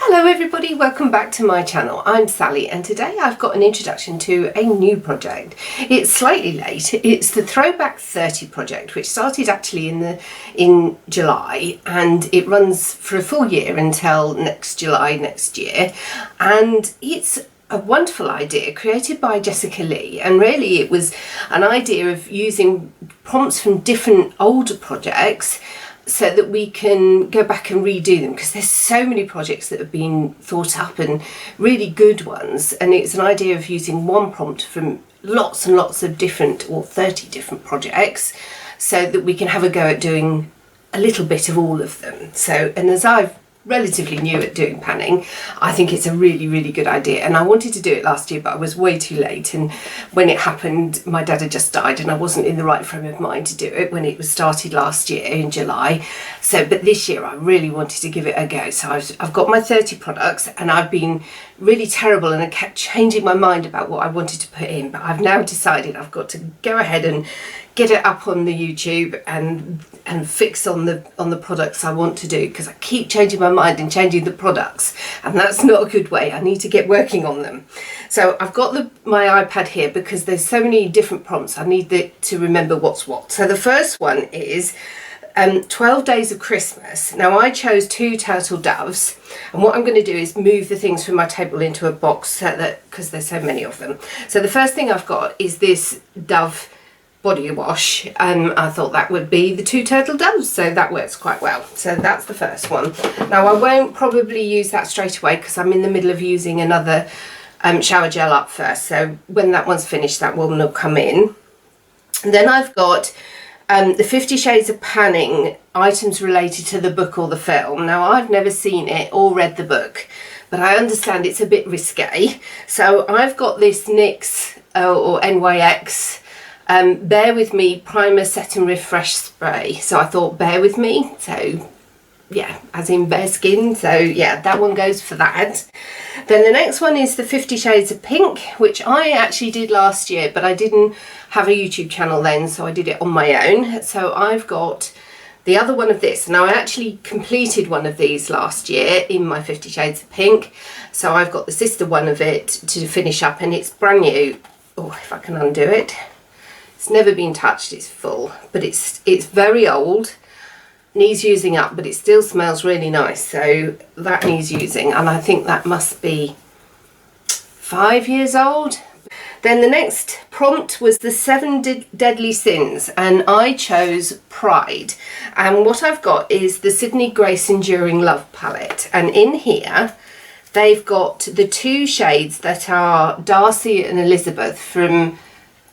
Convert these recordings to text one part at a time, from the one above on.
Hello everybody, welcome back to my channel. I'm Sally and today I've got an introduction to a new project. It's slightly late. It's the Throwback 30 project, which started actually in July, and it runs for a full year until next July next year. And it's a wonderful idea created by Jessica Lee, and really it was an idea of using prompts from different older projects so that we can go back and redo them, because there's so many projects that have been thought up and really good ones, and it's an idea of using one prompt from lots and lots of different, or 30 different projects, so that we can have a go at doing a little bit of all of them. So, and as I've relatively new at doing panning, I think it's a really good idea, and I wanted to do it last year but I was way too late, and when it happened my dad had just died and I wasn't in the right frame of mind to do it when it was started last year in July. So but this year I really wanted to give it a go. So I've got my 30 products, and I've been really terrible and I kept changing my mind about what I wanted to put in, but I've now decided I've got to go ahead and get it up on the YouTube and fix on the products I want to do, because I keep changing my mind and changing the products, and that's not a good way. I need to get working on them. So I've got my iPad here because there's so many different prompts. I need to remember what's what. So the first one is 12 Days of Christmas. Now I chose 2 turtle doves, and what I'm going to do is move the things from my table into a box, so that, because there's so many of them. So the first thing I've got is this dove body wash, and I thought that would be the 2 turtle doves, so that works quite well. So that's the first one. Now I won't probably use that straight away because I'm in the middle of using another shower gel up first, so when that one's finished that one will come in. And then I've got the 50 Shades of Panning items related to the book or the film. Now I've never seen it or read the book, but I understand it's a bit risque, so I've got this NYX or NYX Bear With Me Primer Set and Refresh Spray. So I thought bear with me, so yeah, as in bare skin, so yeah, that one goes for that. Then the next one is the 50 Shades of Pink, which I actually did last year, but I didn't have a YouTube channel then, so I did it on my own. So I've got the other one of this. Now I actually completed one of these last year in my 50 Shades of Pink, so I've got the sister one of it to finish up, and it's brand new. Oh, if I can undo it. It's never been touched, it's full, but it's very old, needs using up, but it still smells really nice, so that needs using, and I think that must be 5 years old. Then the next prompt was the 7 Deadly Sins, and I chose Pride, and what I've got is the Sydney Grace Enduring Love palette, and in here they've got the 2 shades that are Darcy and Elizabeth from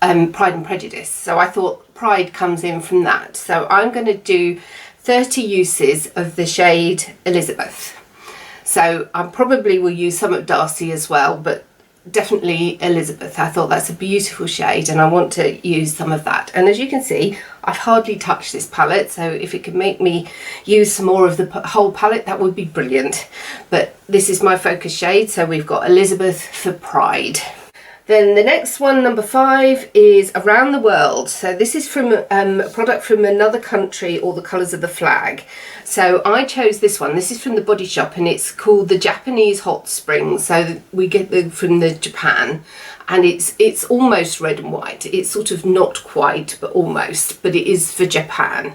Pride and Prejudice, so I thought Pride comes in from that. So I'm going to do 30 uses of the shade Elizabeth. So I probably will use some of Darcy as well, but definitely Elizabeth. I thought that's a beautiful shade and I want to use some of that. And as you can see, I've hardly touched this palette, so if it could make me use some more of the whole palette, that would be brilliant. But this is my focus shade, so we've got Elizabeth for Pride. Then the next one, number 5, is Around the World. So this is from a product from another country, or the colours of the flag. So I chose this one. This is from the Body Shop, and it's called the Japanese Hot Spring. So we get it from the Japan, and it's almost red and white. It's sort of not quite, but almost, but it is for Japan.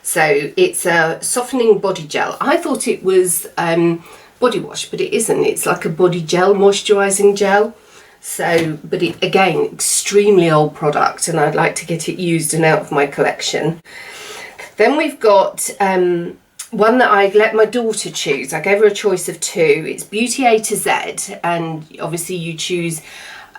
So it's a softening body gel. I thought it was body wash, but it isn't. It's like a body gel, moisturising gel. So, but it, again, extremely old product, and I'd like to get it used and out of my collection. Then we've got one that I let my daughter choose. I gave her a choice of 2. It's Beauty A to Z, and obviously you choose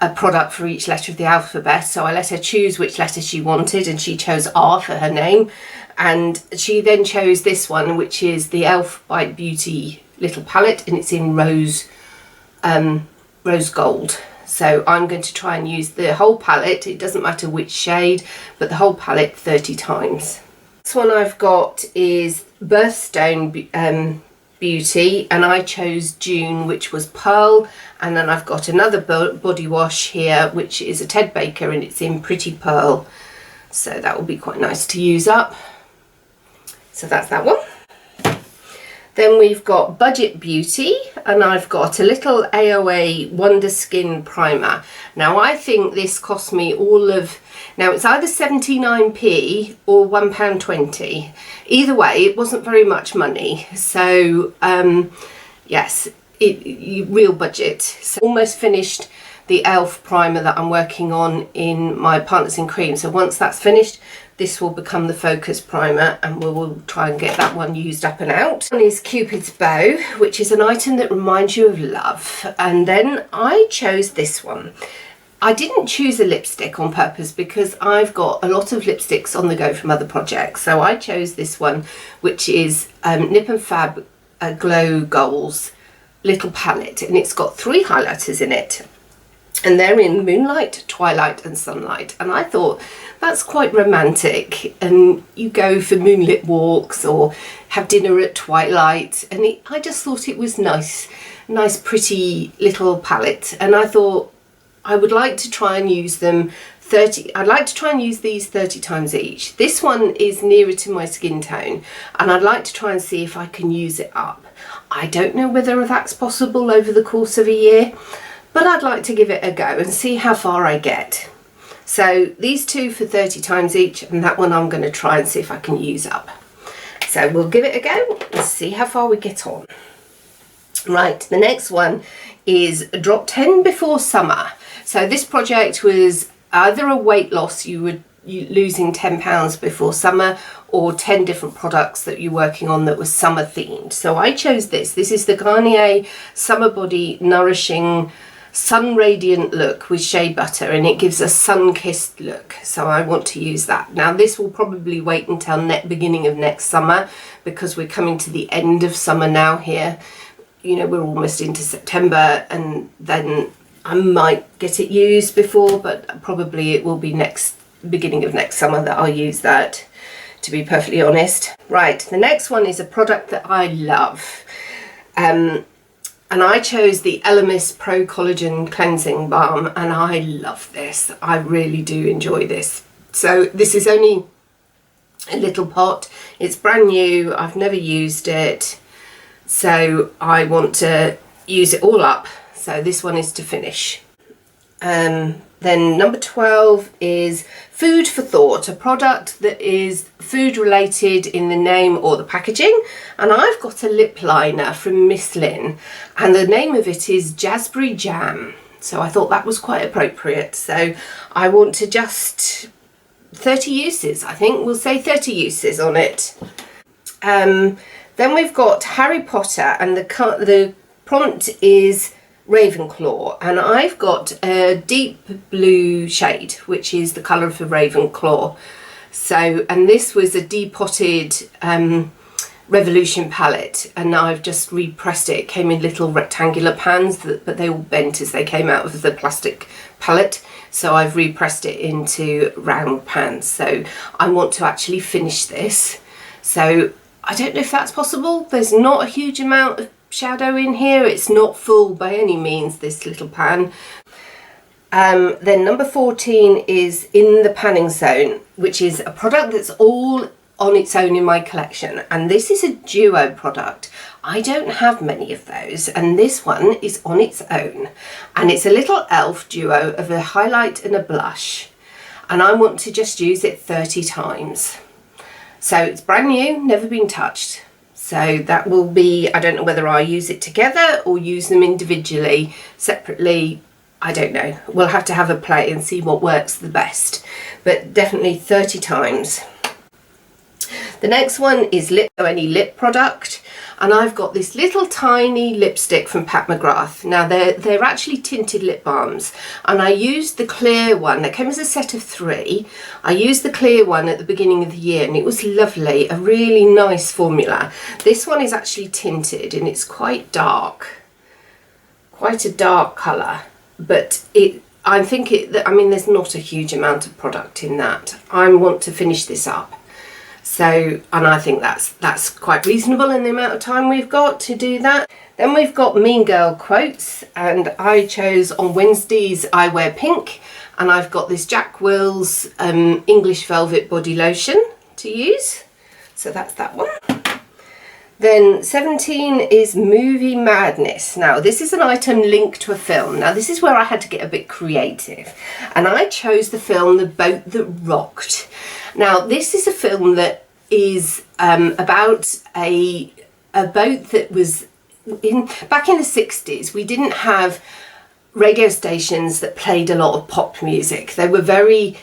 a product for each letter of the alphabet. So I let her choose which letter she wanted, and she chose R for her name. And she then chose this one, which is the Elf Bite Beauty little palette, and it's in rose gold. So I'm going to try and use the whole palette, it doesn't matter which shade, but the whole palette 30 times. This one I've got is Birthstone Beauty, and I chose June, which was Pearl, and then I've got another body wash here, which is a Ted Baker, and it's in Pretty Pearl. So that will be quite nice to use up. So that's that one. Then we've got Budget Beauty, and I've got a little AOA Wonder Skin Primer. Now I think this cost me now it's either 79p or £1.20. Either way, it wasn't very much money. So yes, real budget. So almost finished the e.l.f. primer that I'm working on in my Partners in Cream. So once that's finished, this will become the focus primer, and we'll try and get that one used up and out. One is Cupid's Bow, which is an item that reminds you of love. And then I chose this one. I didn't choose a lipstick on purpose because I've got a lot of lipsticks on the go from other projects. So I chose this one, which is Nip and Fab Glow Goals little palette, and it's got 3 highlighters in it. And they're in Moonlight, Twilight and Sunlight. And I thought that's quite romantic. And you go for moonlit walks or have dinner at twilight. And I just thought it was nice, pretty little palette. And I thought I would like to try and use them I'd like to try and use these 30 times each. This one is nearer to my skin tone, and I'd like to try and see if I can use it up. I don't know whether that's possible over the course of a year, but I'd like to give it a go and see how far I get. So these 2 for 30 times each, and that one I'm going to try and see if I can use up. So we'll give it a go and see how far we get on. Right, the next one is Drop 10 Before Summer. So this project was either a weight loss, you losing £10 before summer, or 10 different products that you're working on that was summer themed. So I chose this. This is the Garnier Summer Body Nourishing Sun Radiant Look with Shea Butter, and it gives a sun-kissed look. So I want to use that. Now this will probably wait until beginning of next summer, because we're coming to the end of summer now here. You know, we're almost into September, and then I might get it used before, but probably it will be beginning of next summer that I'll use that, to be perfectly honest. Right, the next one is a product that I love. And I chose the Elemis Pro Collagen Cleansing Balm, and I love this. I really do enjoy this. So this is only a little pot. It's brand new. I've never used it. So I want to use it all up. So this one is to finish. Then number 12 is Food for Thought, a product that is food related in the name or the packaging. And I've got a lip liner from Miss Lynn, and the name of it is Jazzberry Jam. So I thought that was quite appropriate. So I want to just 30 uses, I think we'll say 30 uses on it. Then we've got Harry Potter, and the prompt is Ravenclaw, and I've got a deep blue shade, which is the colour for Ravenclaw. So, and this was a depotted Revolution palette, and I've just repressed it. It came in little rectangular pans, but they all bent as they came out of the plastic palette. So I've repressed it into round pans. So I want to actually finish this. So I don't know if that's possible. There's not a huge amount of shadow in here. It's not full by any means, this little pan. Then number 14 is In the Panning Zone, which is a product that's all on its own in my collection, and this is a duo product. I don't have many of those, and this one is on its own, and it's a little e.l.f. duo of a highlight and a blush, and I want to just use it 30 times. So it's brand new, never been touched. So that will be, I don't know whether I use it together or use them individually, separately, I don't know. We'll have to have a play and see what works the best, but definitely 30 times. The next one is any lip product, and I've got this little tiny lipstick from Pat McGrath. Now they're actually tinted lip balms, and I used the clear one. That came as a set of 3. I used the clear one at the beginning of the year, and it was lovely, a really nice formula. This one is actually tinted, and it's quite dark, quite a dark colour, but I mean there's not a huge amount of product in that. I want to finish this up. So, and I think that's quite reasonable in the amount of time we've got to do that. Then we've got Mean Girl quotes, and I chose on Wednesdays I wear pink, and I've got this Jack Wills English Velvet body lotion to use. So that's that one. Then 17 is Movie Madness. Now this is an item linked to a film. Now this is where I had to get a bit creative, and I chose the film The Boat That Rocked. Now this is a film that is about a boat that was back in the 60s. We didn't have radio stations that played a lot of pop music. They were very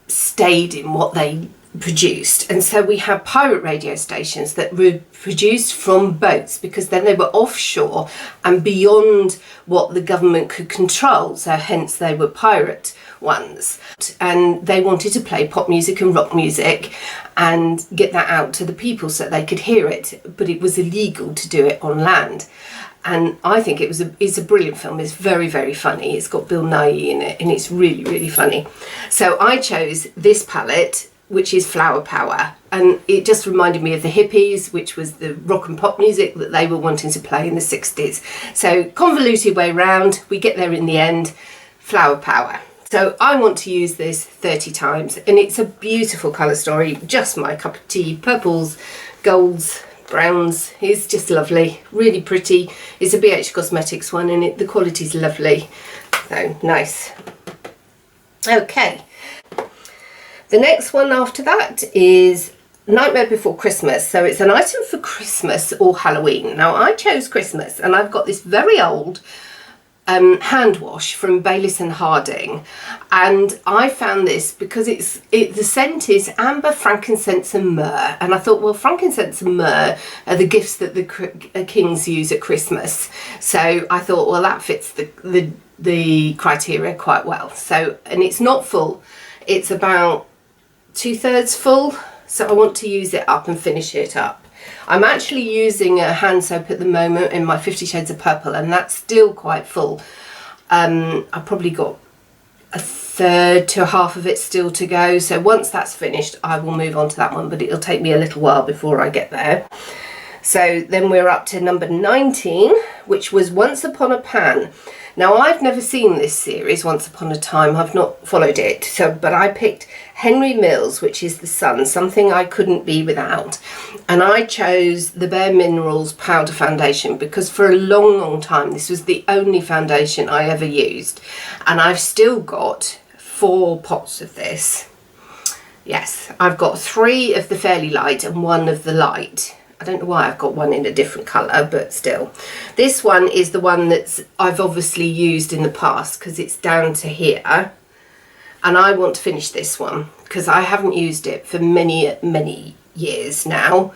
staid in what they produced, and so we had pirate radio stations that were produced from boats, because then they were offshore and beyond what the government could control, so hence they were pirate ones, and they wanted to play pop music and rock music and get that out to the people so they could hear it, but it was illegal to do it on land. And I think it's a brilliant film. It's very, very funny. It's got Bill Nighy in it, and it's really, really funny. So I chose this palette, which is Flower Power, and it just reminded me of the hippies, which was the rock and pop music that they were wanting to play in the 60s. So convoluted way round, we get there in the end. Flower Power. So I want to use this 30 times, and it's a beautiful colour story, just my cup of tea. Purples, golds, browns. It's just lovely, really pretty. It's a BH Cosmetics one, and the quality's lovely. So nice. Okay. The next one after that is Nightmare Before Christmas. So it's an item for Christmas or Halloween. Now I chose Christmas, and I've got this very old hand wash from Bayless Harding, and I found this because the scent is amber, frankincense and myrrh, and I thought, well, frankincense and myrrh are the gifts that the kings use at Christmas, so I thought, well, that fits the criteria quite well. So, and it's not full, it's about 2/3 full, so I want to use it up and finish it up. I'm actually using a hand soap at the moment in my 50 Shades of Purple, and that's still quite full. I've probably got 1/3 to half of it still to go, so once that's finished I will move on to that one, but it'll take me a little while before I get there. So then we're up to number 19, which was Once Upon a Pan. Now I've never seen this series, Once Upon a Time. I've not followed it, but I picked Henry Mills, which is the sun, something I couldn't be without. And I chose the Bare Minerals Powder Foundation because for a long, long time this was the only foundation I ever used. And I've still got 4 pots of this. Yes, I've got 3 of the Fairly Light and 1 of the light. I don't know why I've got one in a different colour, but still. This one is the one that I've obviously used in the past because it's down to here. And I want to finish this one because I haven't used it for many, many years now.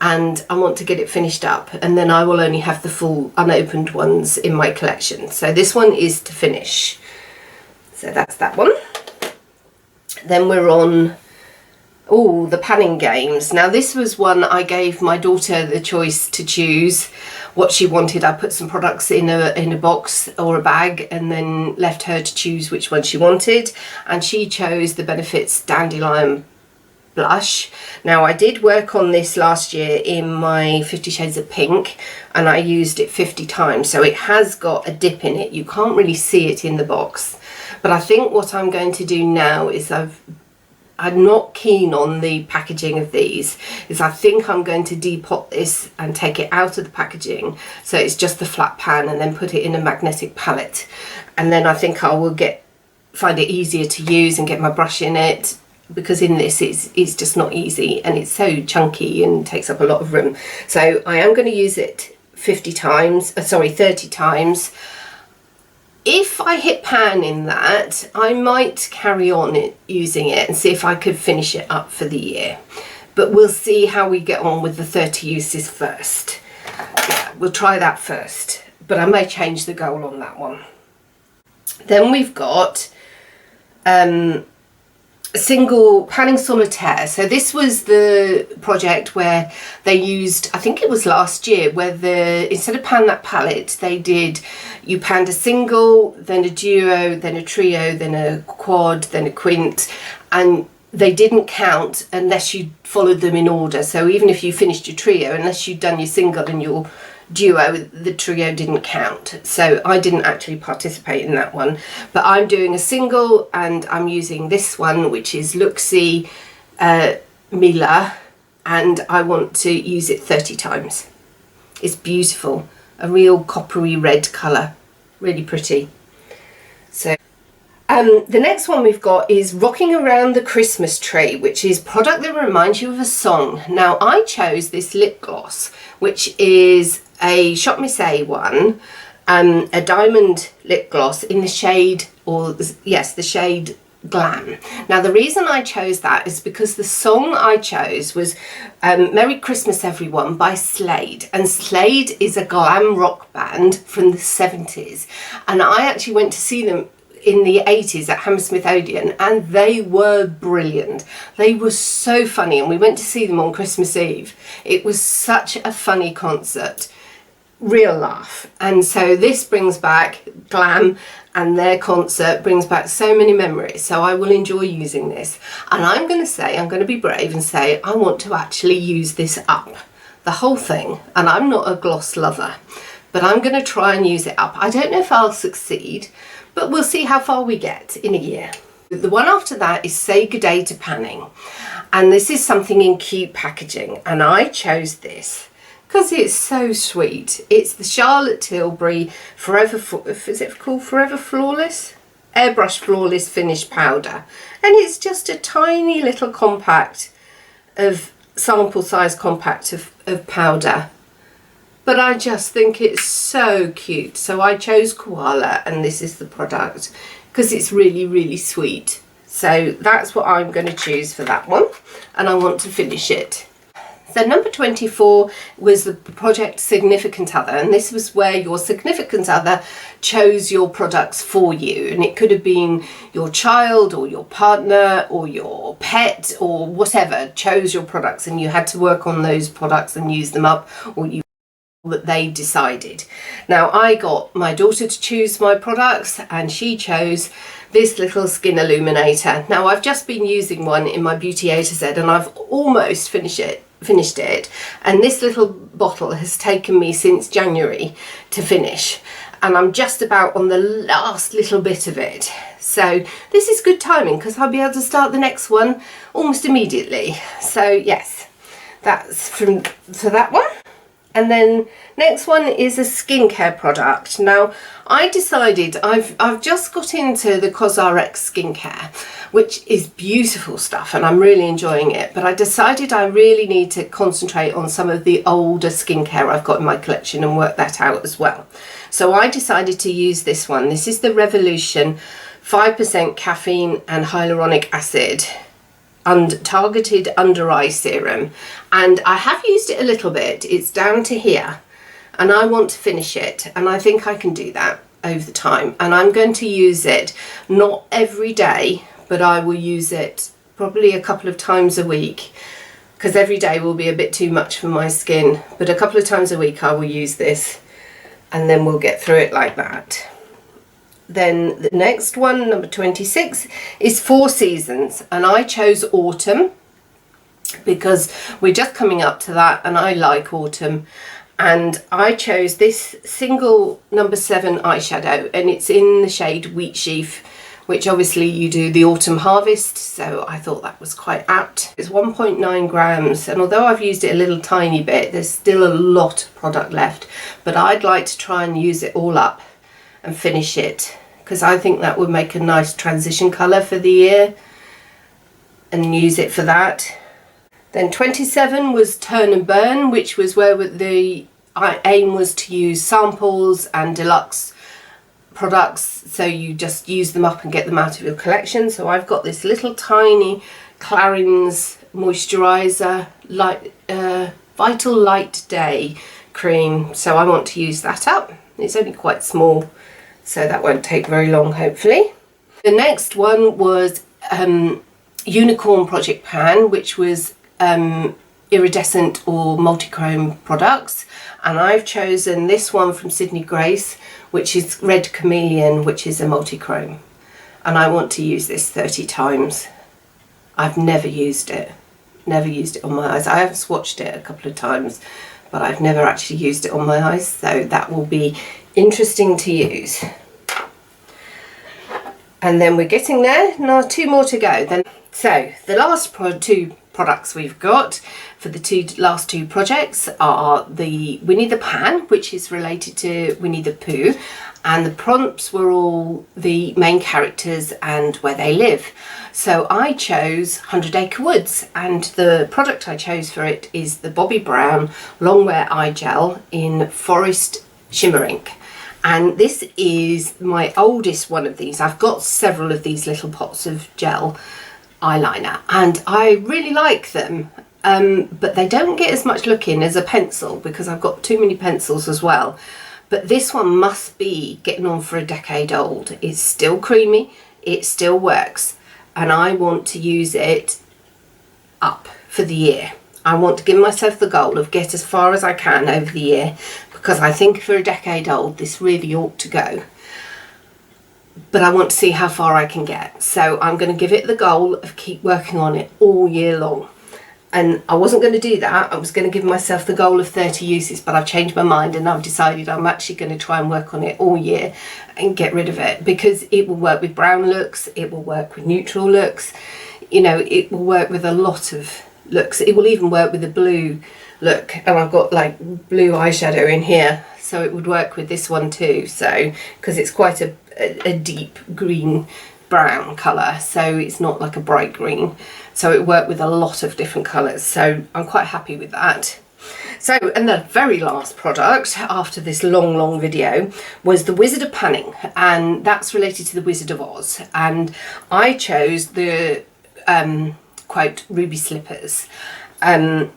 And I want to get it finished up, and then I will only have the full unopened ones in my collection. So this one is to finish. So that's that one. Then we're on... oh, the panning games. Now this was one I gave my daughter the choice to choose what she wanted. I put some products in a box or a bag and then left her to choose which one she wanted, and she chose the Benefit's Dandelion Blush. Now I did work on this last year in my 50 Shades of Pink, and I used it 50 times, so it has got a dip in it. You can't really see it in the box, but I think what I'm going to do now is I'm not keen on the packaging of these, is I think I'm going to depot this and take it out of the packaging so it's just the flat pan, and then put it in a magnetic palette, and then I think I will find it easier to use and get my brush in it, because in this it's just not easy and it's so chunky and takes up a lot of room. So I am going to use it 30 times. If I hit pan in that, I might carry on using it and see if I could finish it up for the year. But we'll see how we get on with the 30 uses first. Yeah, we'll try that first, but I may change the goal on that one. Then we've got single panning solitaire. So this was the project where they used, I think it was last year, where instead of pan that palette, you panned a single, then a duo, then a trio, then a quad, then a quint, and they didn't count unless you followed them in order. So even if you finished your trio, unless you'd done your single and your duo, the trio didn't count. So I didn't actually participate in that one, but I'm doing a single and I'm using this one, which is Luxie Mila and I want to use it 30 times. It's beautiful, a real coppery red colour, really pretty. So the next one we've got is Rocking Around the Christmas Tree, which is product that reminds you of a song. Now I chose this lip gloss, which is a Shop Miss A one, a diamond lip gloss in the shade, or yes, the shade Glam. Now the reason I chose that is because the song I chose was Merry Christmas Everyone by Slade, and Slade is a glam rock band from the 70s, and I actually went to see them in the 80s at Hammersmith Odeon, and they were brilliant. They were so funny, and we went to see them on Christmas Eve. It was such a funny concert, real laugh. And so this brings back glam, and their concert brings back so many memories, so I will enjoy using this. And I'm going to be brave and say I want to actually use this up, the whole thing. And I'm not a gloss lover, but I'm going to try and use it up. I don't know if I'll succeed, but we'll see how far we get in a year. The one after that is Say Good Day to Panning, and this is something in cute packaging, and I chose this because it's so sweet. It's the Charlotte Tilbury is it called Forever Flawless? Airbrush Flawless Finish Powder, and it's just a tiny little compact of sample size compact of powder, but I just think it's so cute. So I chose Koala, and this is the product because it's really, really sweet. So that's what I'm going to choose for that one, and I want to finish it. So number 24 was the project Significant Other, and this was where your significant other chose your products for you, and it could have been your child or your partner or your pet or whatever chose your products, and you had to work on those products and use them up, or you that they decided. Now I got my daughter to choose my products, and she chose this little skin illuminator. Now I've just been using one in my Beauty A to Z, and I've almost finished it, and this little bottle has taken me since January to finish, and I'm just about on the last little bit of it. So this is good timing because I'll be able to start the next one almost immediately. So yes, that's for that one. And then next one is a skincare product. Now I decided I've just got into the CosRx skincare, which is beautiful stuff, and I'm really enjoying it, but I decided I really need to concentrate on some of the older skincare I've got in my collection and work that out as well. So I decided to use this one. This is the Revolution 5% caffeine and hyaluronic acid targeted under eye serum, and I have used it a little bit. It's down to here, and I want to finish it, and I think I can do that over the time. And I'm going to use it not every day, but I will use it probably a couple of times a week, because every day will be a bit too much for my skin, but a couple of times a week I will use this, and then we'll get through it like that. Then the next one, number 26, is Four Seasons, and I chose autumn because we're just coming up to that, and I like autumn. And I chose this single number 7 eyeshadow, and it's in the shade Wheat Sheaf, which obviously you do the autumn harvest, so I thought that was quite apt. It's 1.9 grams, and although I've used it a little tiny bit, there's still a lot of product left, but I'd like to try and use it all up and finish it, because I think that would make a nice transition colour for the year, and use it for that. Then 27 was Turn and Burn, which was where the aim was to use samples and deluxe products, so you just use them up and get them out of your collection. So I've got this little tiny Clarins moisturiser, Vital Light Day cream, so I want to use that up. It's only quite small, so that won't take very long, hopefully. The next one was Unicorn Project Pan, which was iridescent or multi-chrome products, and I've chosen this one from Sydney Grace, which is Red Chameleon, which is a multi-chrome, and I want to use this 30 times. I've never used it on my eyes. I have swatched it a couple of times, but I've never actually used it on my eyes, so that will be interesting to use. And then we're getting there. Now 2 more to go then. So the last two products we've got for the last two projects are the Winnie the Pan, which is related to Winnie the Pooh, and the prompts were all the main characters and where they live. So I chose 100 Acre Woods, and the product I chose for it is the Bobbi Brown Longwear Eye Gel in Forest Shimmer Ink. And this is my oldest one of these. I've got several of these little pots of gel eyeliner and I really like them, but they don't get as much look in as a pencil because I've got too many pencils as well. But this one must be getting on for a decade old. It's still creamy, it still works, and I want to use it up for the year. I want to give myself the goal of get as far as I can over the year, because I think for a decade old this really ought to go. But I want to see how far I can get. So I'm going to give it the goal of keep working on it all year long. And I wasn't going to do that. I was going to give myself the goal of 30 uses, but I've changed my mind and I've decided I'm actually going to try and work on it all year and get rid of it, because it will work with brown looks, it will work with neutral looks, you know, it will work with a lot of looks. It will even work with a blue look, and I've got like blue eyeshadow in here, so it would work with this one too. So because it's quite a deep green brown colour, so it's not like a bright green, so it worked with a lot of different colours, so I'm quite happy with that. So, and the very last product after this long video was the Wizard of Panning, and that's related to the Wizard of Oz, and I chose the quote ruby slippers, I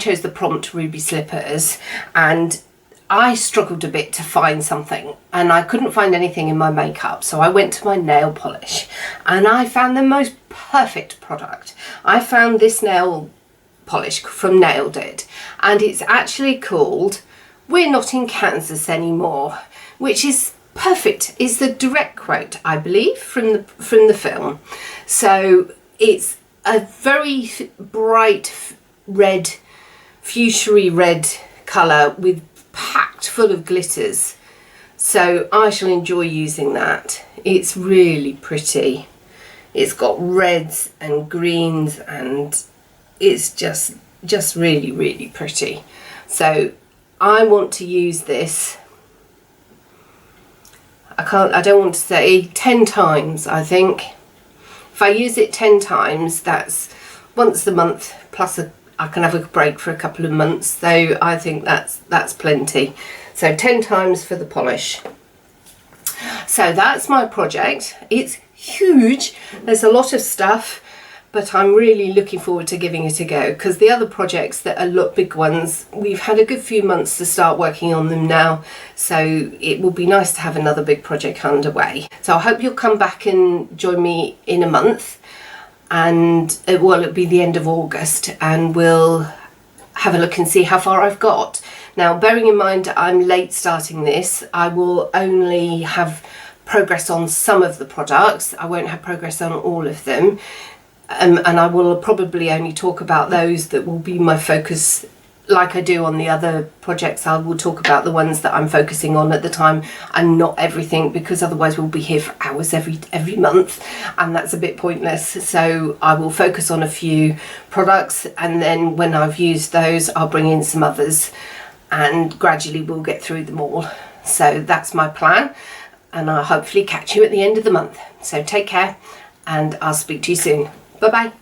chose the prompt ruby slippers, and I struggled a bit to find something and I couldn't find anything in my makeup, so I went to my nail polish and I found the most perfect product. I found this nail polish from Nailed It, and it's actually called We're Not in Kansas Anymore, which is perfect. It's the direct quote, I believe, from the film. So it's a very bright red, fuchsia red colour with packed full of glitters, so I shall enjoy using that. It's really pretty. It's got reds and greens and it's just really pretty. So I want to use this, I don't want to say 10 times. I think if I use it 10 times, that's once a month plus I can have a break for a couple of months, so I think that's plenty. So 10 times for the polish. So that's my project. It's huge, there's a lot of stuff, but I'm really looking forward to giving it a go, because the other projects that are big ones, we've had a good few months to start working on them now, so it will be nice to have another big project underway. So I hope you'll come back and join me in a month, and it'll be the end of August, and we'll have a look and see how far I've got. Now, bearing in mind I'm late starting this, I will only have progress on some of the products. I won't have progress on all of them, and I will probably only talk about those that will be my focus. Like I do on the other projects, I will talk about the ones that I'm focusing on at the time and not everything, because otherwise we'll be here for hours every month and that's a bit pointless. So I will focus on a few products, and then when I've used those I'll bring in some others and gradually we'll get through them all. So that's my plan, and I'll hopefully catch you at the end of the month. So take care and I'll speak to you soon. Bye bye.